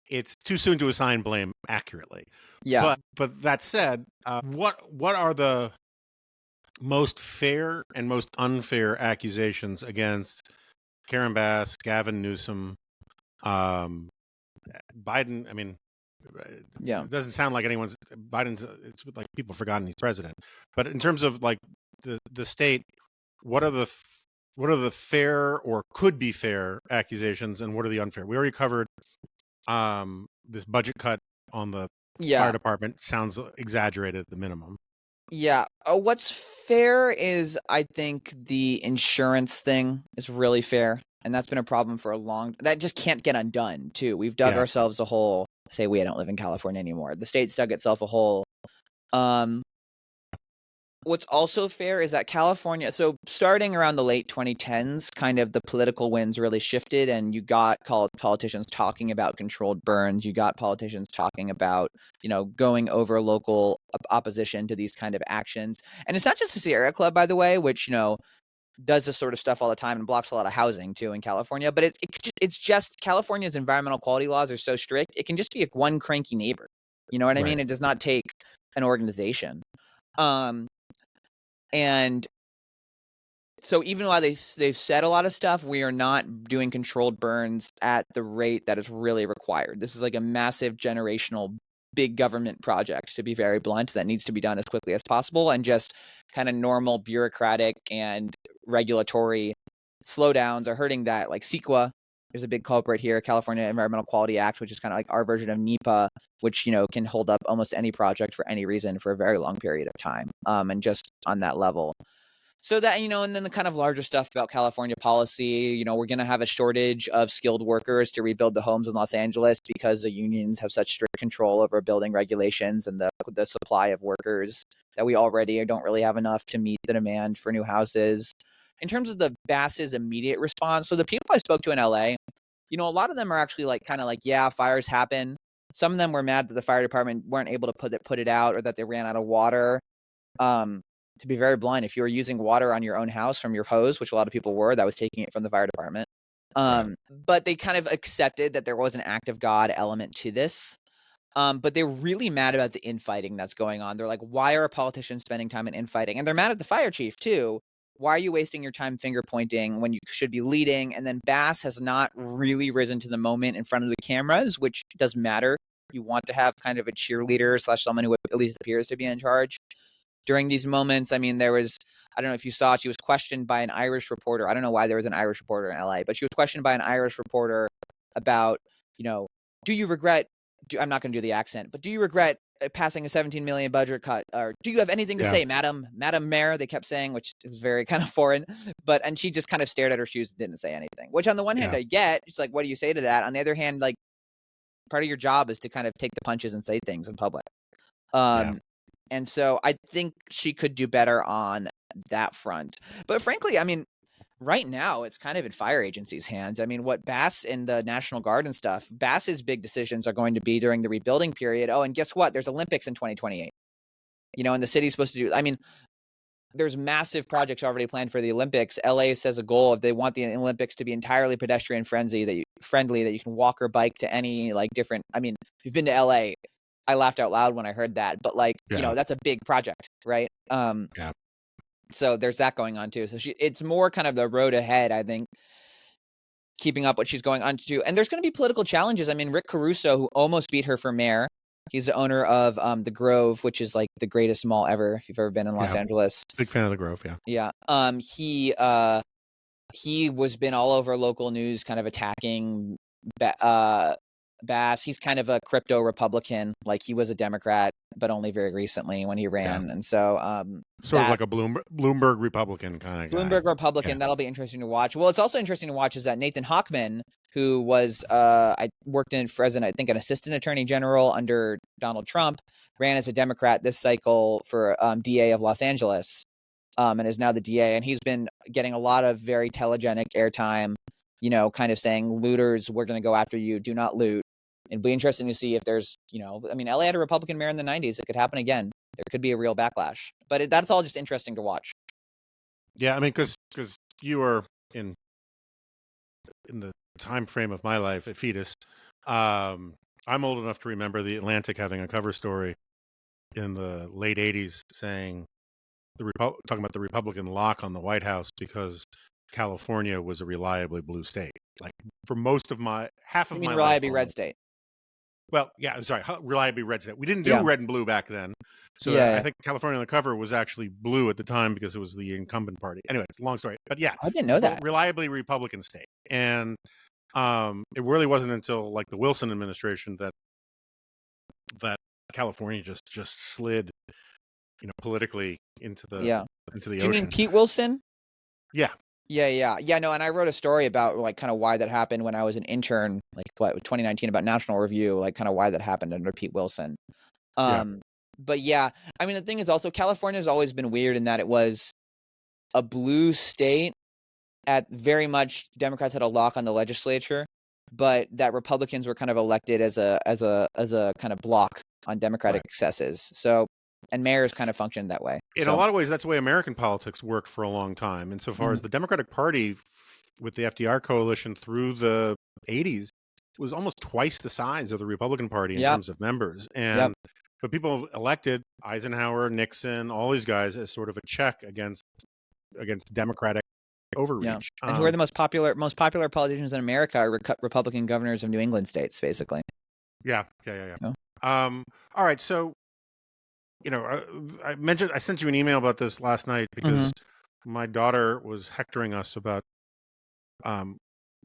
it's too soon to assign blame accurately. Yeah. But that said, what are the most fair and most unfair accusations against Karen Bass, Gavin Newsom, Biden? I mean, yeah, it doesn't sound like Biden's. It's like people forgotten he's president. But in terms of like the state, what are the fair or could be fair accusations, and what are the unfair? We already covered this budget cut on the fire department. Sounds exaggerated at the minimum. Yeah. What's fair is, I think, the insurance thing is really fair. And that's been a problem for that just can't get undone, too. We've dug ourselves a hole. Say we don't live in California anymore. The state's dug itself a hole. What's also fair is that California, so starting around the late 2010s, kind of the political winds really shifted, and you got politicians talking about controlled burns. You got politicians talking about, going over local opposition to these kind of actions. And it's not just the Sierra Club, by the way, which, does this sort of stuff all the time and blocks a lot of housing, too, in California. But it's just California's environmental quality laws are so strict, it can just be one cranky neighbor. You know what I mean? It does not take an organization. And so even while they've said a lot of stuff, we are not doing controlled burns at the rate that is really required. This is like a massive generational big government project, to be very blunt, that needs to be done as quickly as possible. And just kind of normal bureaucratic and regulatory slowdowns are hurting that. Like CEQA is a big culprit here, California Environmental Quality Act, which is kind of like our version of NEPA, which, can hold up almost any project for any reason for a very long period of time. And just on that level. So that, and then the kind of larger stuff about California policy, we're going to have a shortage of skilled workers to rebuild the homes in Los Angeles because the unions have such strict control over building regulations and the supply of workers that we already don't really have enough to meet the demand for new houses. In terms of the Bass's immediate response, so the people I spoke to in LA, a lot of them are actually yeah, fires happen. Some of them were mad that the fire department weren't able to put it out, or that they ran out of water. To be very blunt, if you were using water on your own house from your hose, which a lot of people were, that was taking it from the fire department. Right. But they kind of accepted that there was an act of God element to this. But they're really mad about the infighting that's going on. They're like, why are politicians spending time in infighting? And they're mad at the fire chief too. Why are you wasting your time finger pointing when you should be leading? And then Bass has not really risen to the moment in front of the cameras, which does matter. You want to have kind of a cheerleader / someone who at least appears to be in charge during these moments. I mean, there was, I don't know if you saw, she was questioned by an Irish reporter. I don't know why there was an Irish reporter in LA, but she was questioned by an Irish reporter about, do you regret, I'm not going to do the accent, but do you regret passing a 17 million budget cut? Or do you have anything to say, Madam Mayor? They kept saying, which was very kind of foreign, and she just kind of stared at her shoes and didn't say anything, which on the one hand I get. It's like, what do you say to that? On the other hand, like, part of your job is to kind of take the punches and say things in public. And so I think she could do better on that front. But frankly, I mean, right now it's kind of in fire agencies' hands. I mean, what Bass and the National Guard and stuff, Bass's big decisions are going to be during the rebuilding period. Oh, and guess what? There's Olympics in 2028. And the city's supposed to do, I mean, there's massive projects already planned for the Olympics. LA says a goal if they want the Olympics to be entirely pedestrian friendly, that you can walk or bike to any different. I mean, if you've been to LA, I laughed out loud when I heard that, but that's a big project, right? So there's that going on too. So it's more kind of the road ahead, I think, keeping up what she's going on to do. And there's going to be political challenges. I mean, Rick Caruso, who almost beat her for mayor, he's the owner of the Grove, which is like the greatest mall ever, if you've ever been in Los Angeles. Big fan of the Grove, yeah. He was been all over local news, kind of attacking Bass. He's kind of a crypto Republican. Like, he was a Democrat, but only very recently when he ran. And so sort of like a Bloomberg Republican kind of guy. Bloomberg Republican. That'll be interesting to watch. Well, it's also interesting to watch is that Nathan Hochman, who was I worked in Fresno, I think an assistant attorney general under Donald Trump, ran as a Democrat this cycle for DA of Los Angeles, and is now the DA. And he's been getting a lot of very telegenic airtime, kind of saying, looters, we're going to go after you. Do not loot. It'd be interesting to see if there's, I mean, LA had a Republican mayor in the 90s. It could happen again. There could be a real backlash. But that's all just interesting to watch. Yeah, I mean, because you are in the time frame of my life, a fetus. I'm old enough to remember the Atlantic having a cover story in the late 80s saying, talking about the Republican lock on the White House because California was a reliably blue state. Like, for most of half of my life. Reliably red state. Well, yeah, I'm sorry, reliably red state. We didn't do red and blue back then. So I think California on the cover was actually blue at the time because it was the incumbent party. Anyway, it's a long story. But yeah. I didn't know that. Reliably Republican state. And it really wasn't until like the Wilson administration that California just slid, politically into the ocean. Do you mean Pete Wilson? Yeah. Yeah. No, and I wrote a story about kind of why that happened when I was an intern, 2019, about National Review, kind of why that happened under Pete Wilson. But yeah, I mean, the thing is also California has always been weird in that it was a blue state. At very much Democrats had a lock on the legislature, but that Republicans were kind of elected as a kind of block on Democratic excesses. So. And mayors kind of functioned that way. In a lot of ways, that's the way American politics worked for a long time. Insofar as the Democratic Party, with the FDR coalition through the 80s, was almost twice the size of the Republican Party in terms of members. But people elected Eisenhower, Nixon, all these guys as sort of a check against Democratic overreach. And who are the most popular politicians in America are Republican governors of New England states, basically. Yeah. All right, so. I sent you an email about this last night because my daughter was hectoring us about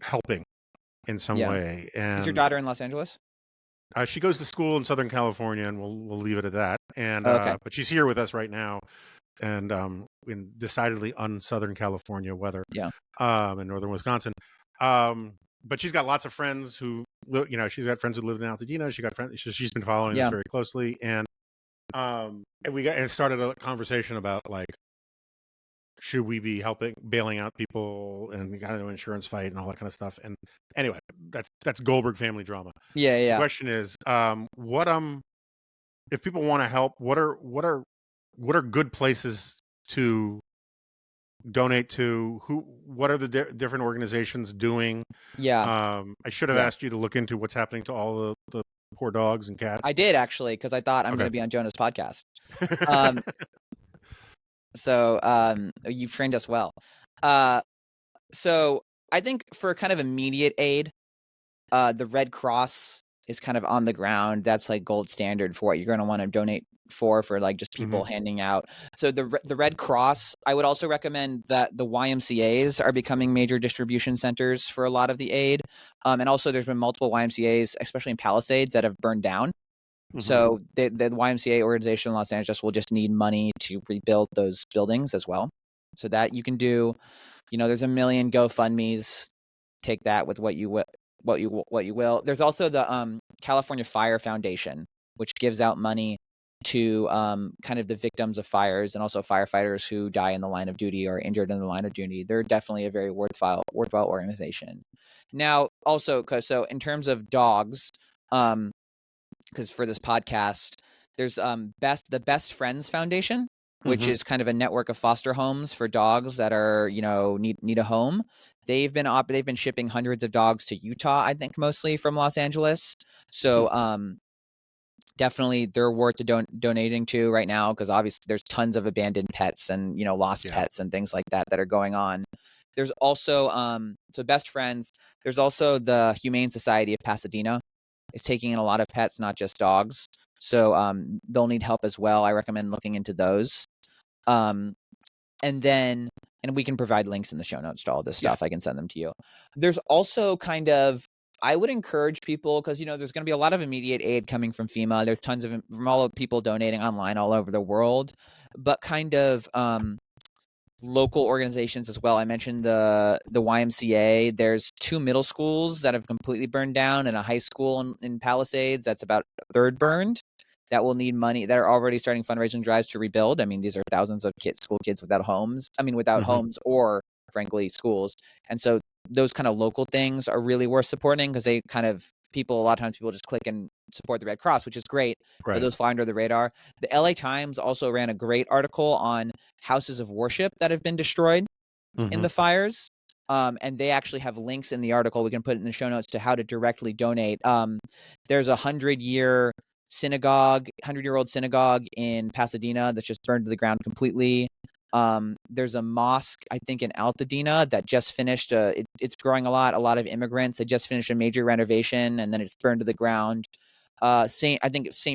helping in some way. And is your daughter in Los Angeles? She goes to school in Southern California, and we'll leave it at that. And but she's here with us right now. and in decidedly un-Southern California weather, Yeah. in northern Wisconsin. But she's got lots of friends who, she's got friends who live in Altadena. She got friends. She's been following us Yeah. very closely, and it started a conversation about like, should we be bailing out people, and we got into an insurance fight and all that kind of stuff. And anyway, that's Goldberg family drama. Yeah. The Yeah. question is, what if people want to help, what are good places to donate to? What are the different organizations doing? Yeah. I should have Yeah. asked you to look into what's happening to all the poor dogs and cats. I did actually, because I thought I'm going Okay. to be on Jonah's podcast. So you've trained us well. So I think for kind of immediate aid, the Red Cross is kind of on the ground. That's like gold standard for what you're going to want to donate for like just people handing out. So the Red Cross, I would also recommend that the YMCAs are becoming major distribution centers for a lot of the aid. And also there's been multiple YMCAs, especially in Palisades, that have burned down. So the YMCA organization in Los Angeles will just need money to rebuild those buildings as well. So that you can do, there's a million GoFundMe's. Take that with what you will. There's also the California Fire Foundation, which gives out money to kind of the victims of fires and also firefighters who die in the line of duty or injured in the line of duty. They're definitely a very worthwhile organization. Now, also, so in terms of dogs, because for this podcast, there's the Best Friends Foundation, which is kind of a network of foster homes for dogs that are need a home. They've been shipping hundreds of dogs to Utah, I think mostly from Los Angeles. So definitely they're worth donating to right now, because obviously there's tons of abandoned pets and lost pets and things like that are going on. There's also so Best Friends. There's also the Humane Society of Pasadena is taking in a lot of pets, not just dogs. So they'll need help as well. I recommend looking into those. And we can provide links in the show notes to all this stuff. I can send them to you. There's also I would encourage people, because there's going to be a lot of immediate aid coming from FEMA. There's tons from all of people donating online all over the world, but kind of local organizations as well. I mentioned the YMCA. There's 2 middle schools that have completely burned down, and a high school in Palisades that's about a third burned, that will need money, that are already starting fundraising drives to rebuild. I mean, these are thousands of school kids without homes. Without homes or, frankly, schools. And so those kind of local things are really worth supporting, because they a lot of times people just click and support the Red Cross, which is great, but those fly under the radar. The LA Times also ran a great article on houses of worship that have been destroyed in the fires. And they actually have links in the article. We can put it in the show notes to how to directly donate. There's a 100-year-old synagogue in Pasadena that's just burned to the ground completely. There's a mosque, I think, in Altadena that just finished it's growing a lot of immigrants. They just finished a major renovation, and then it's burned to the ground. St.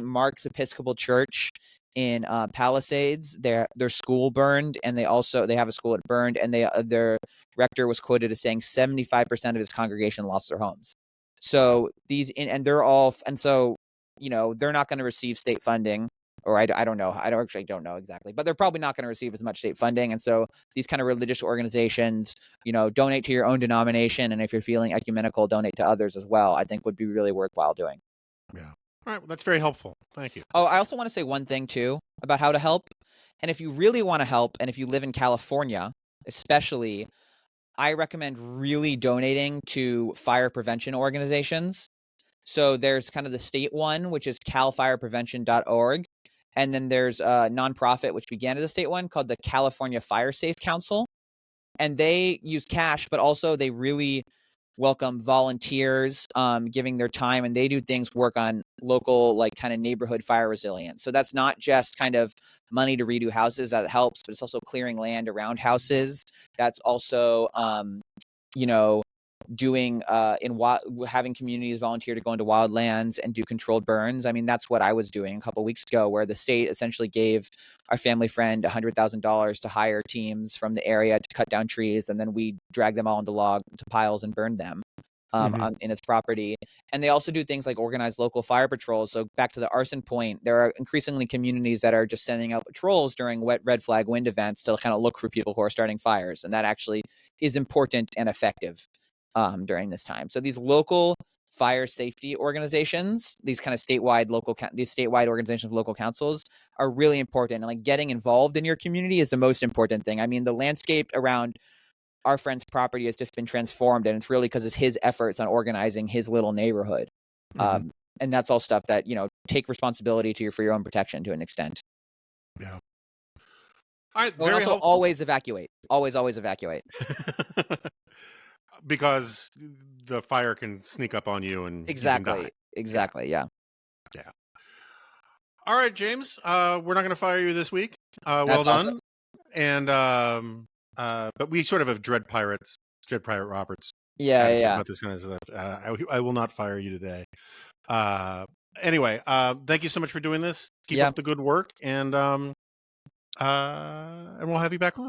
Mark's Episcopal Church in Palisades, their school burned, and they have a school that burned, and their rector was quoted as saying 75% of his congregation lost their homes. So they're not going to receive state funding. Or I don't know. I don't know exactly, but they're probably not going to receive as much state funding. And so these kind of religious organizations, donate to your own denomination. And if you're feeling ecumenical, donate to others as well, I think would be really worthwhile doing. Yeah. All right. Well, that's very helpful. Thank you. Oh, I also want to say one thing too about how to help. And if you really want to help, and if you live in California, especially, I recommend really donating to fire prevention organizations. So there's kind of the state one, which is calfireprevention.org. And then there's a nonprofit, which began as a state one, called the California Fire Safe Council. And they use cash, but also they really welcome volunteers giving their time. And they do work on local, like kind of neighborhood fire resilience. So that's not just kind of money to redo houses that helps, but it's also clearing land around houses. That's also, doing having communities volunteer to go into wildlands and do controlled burns. I mean, that's what I was doing a couple of weeks ago, where the state essentially gave our family friend $100,000 to hire teams from the area to cut down trees, and then we dragged them all into piles and burned them. in its property. And they also do things like organize local fire patrols. So back to the arson point, there are increasingly communities that are just sending out patrols during wet red flag wind events to kind of look for people who are starting fires. And that actually is important and effective during this time. So these local fire safety organizations, these kind of statewide organizations, local councils, are really important. And like getting involved in your community is the most important thing. I mean, the landscape around our friend's property has just been transformed, and it's really because it's his efforts on organizing his little neighborhood. And that's all stuff that, take responsibility for your own protection to an extent. Yeah. All right. Very helpful. Always evacuate. Always evacuate. Because the fire can sneak up on you and exactly. you can die. Exactly. Yeah. All right, James. We're not going to fire you this week. Well done. Awesome. And but we sort of have Dread Pirate Roberts. Yeah. About this kind of stuff. I will not fire you today. Anyway, thank you so much for doing this. Keep up the good work, and we'll have you back on.